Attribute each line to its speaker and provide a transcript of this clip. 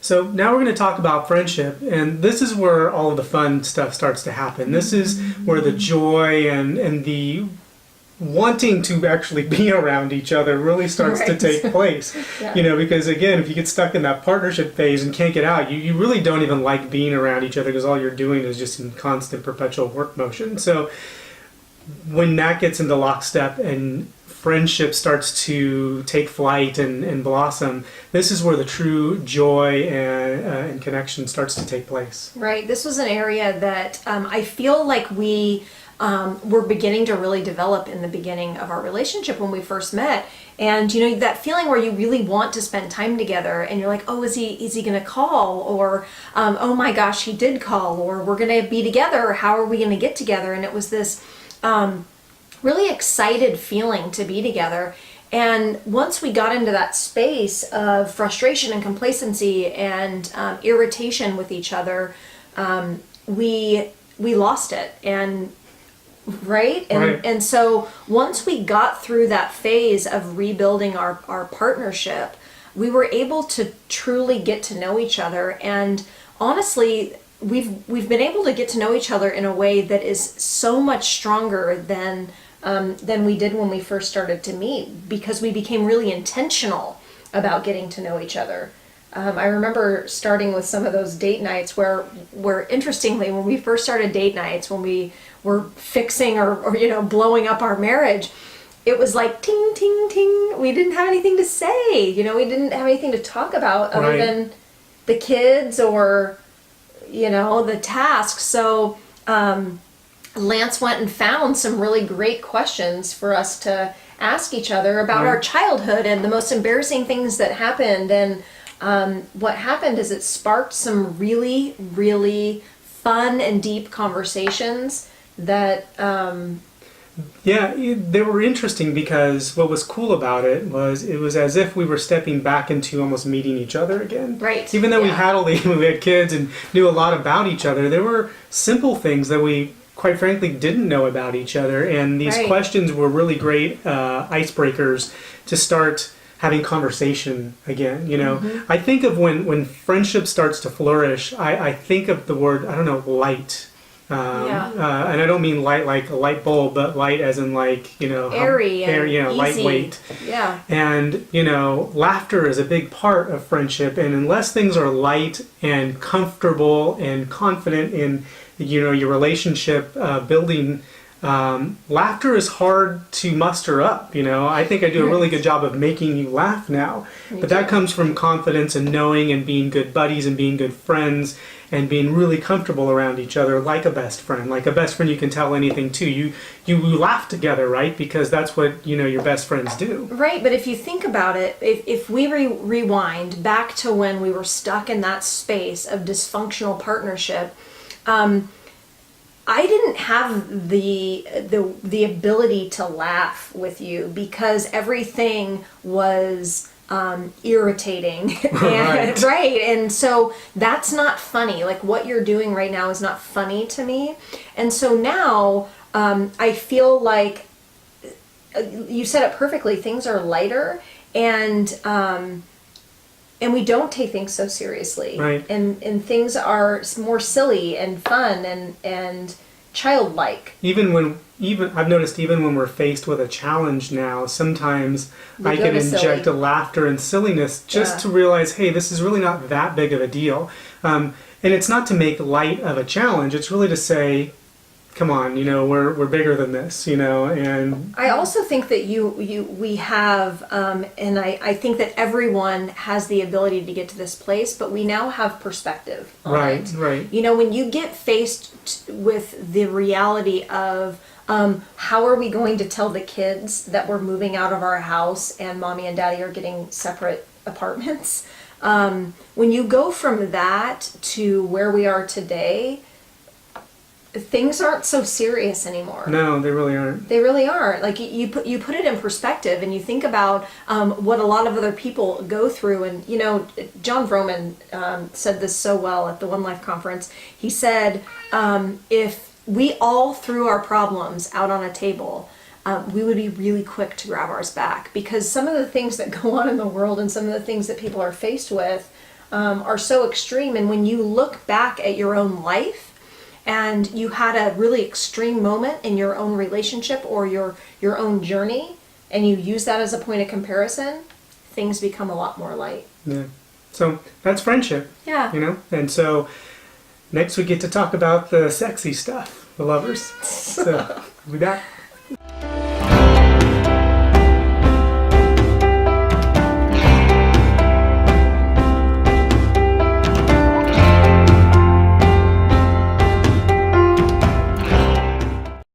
Speaker 1: So now we're going to talk about friendship, and this is where all of the fun stuff starts to happen. This is where the joy and the wanting to actually be around each other really starts to take place.
Speaker 2: Yeah.
Speaker 1: Because again, if you get stuck in that partnership phase and can't get out, you really don't even like being around each other, because all you're doing is just in constant perpetual work motion. So when that gets into lockstep and friendship starts to take flight and blossom, this is where the true joy and connection starts to take place.
Speaker 2: Right. This was an area that I feel like we were beginning to really develop in the beginning of our relationship when we first met. And that feeling where you really want to spend time together, and you're like, oh, is he going to call? Or oh my gosh, he did call. Or we're going to be together. How are we going to get together? And it was this really excited feeling to be together. And once we got into that space of frustration and complacency and irritation with each other, we lost it. And right? And so once we got through that phase of rebuilding our partnership, we were able to truly get to know each other. And honestly, we've been able to get to know each other in a way that is so much stronger than we did when we first started to meet, because we became really intentional about getting to know each other. I remember starting with some of those date nights where interestingly, when we first started date nights, when we were fixing or blowing up our marriage, it was like ting, ting, ting. We didn't have anything to say. We didn't have anything to talk about other than the kids or, the tasks. So Lance went and found some really great questions for us to ask each other about our childhood and the most embarrassing things that happened. And what happened is it sparked some really, really fun and deep conversations that
Speaker 1: they were interesting, because what was cool about it was as if we were stepping back into almost meeting each other again.
Speaker 2: Right.
Speaker 1: Even though we had kids and knew a lot about each other, there were simple things that we quite frankly didn't know about each other, and these questions were really great icebreakers to start having conversation again. I think of when friendship starts to flourish, I think of the word, light. And I don't mean light like a light bulb, but light as in
Speaker 2: airy and easy.
Speaker 1: Lightweight.
Speaker 2: Yeah.
Speaker 1: And laughter is a big part of friendship, and unless things are light and comfortable and confident in your relationship building, laughter is hard to muster up. I think I do a really good job of making you laugh now, but that comes from confidence and knowing and being good buddies and being good friends and being really comfortable around each other, like a best friend. Like a best friend you can tell anything to. You laugh together, right? Because that's what your best friends do. Right,
Speaker 2: but if you think about it, if we rewind back to when we were stuck in that space of dysfunctional partnership, I didn't have the ability to laugh with you because everything was irritating. And so that's not funny. Like what you're doing right now is not funny to me. And so now I feel like you said it perfectly. Things are lighter, and we don't take things so seriously.
Speaker 1: Right.
Speaker 2: And things are more silly and fun and childlike.
Speaker 1: I've noticed even when we're faced with a challenge now, sometimes I can inject a laughter and silliness just to realize, hey, this is really not that big of a deal. And it's not to make light of a challenge. It's really to say, come on, we're bigger than this, and
Speaker 2: I also think that we have, and I think that everyone has the ability to get to this place, but we now have perspective on it.
Speaker 1: Right.
Speaker 2: When you get faced with the reality of how are we going to tell the kids that we're moving out of our house and mommy and daddy are getting separate apartments, when you go from that to where we are today, things aren't so serious anymore.
Speaker 1: No, they really aren't.
Speaker 2: They really aren't. Like you put it in perspective, and you think about what a lot of other people go through. And John Vroman said this so well at the One Life conference. He said, if we all threw our problems out on a table, we would be really quick to grab ours back, because some of the things that go on in the world and some of the things that people are faced with are so extreme. And when you look back at your own life and you had a really extreme moment in your own relationship or your own journey, and you use that as a point of comparison, things become a lot more light.
Speaker 1: Yeah. So that's friendship.
Speaker 2: Yeah.
Speaker 1: You know? And so next we get to talk about the sexy stuff, the lovers. So we'll be back.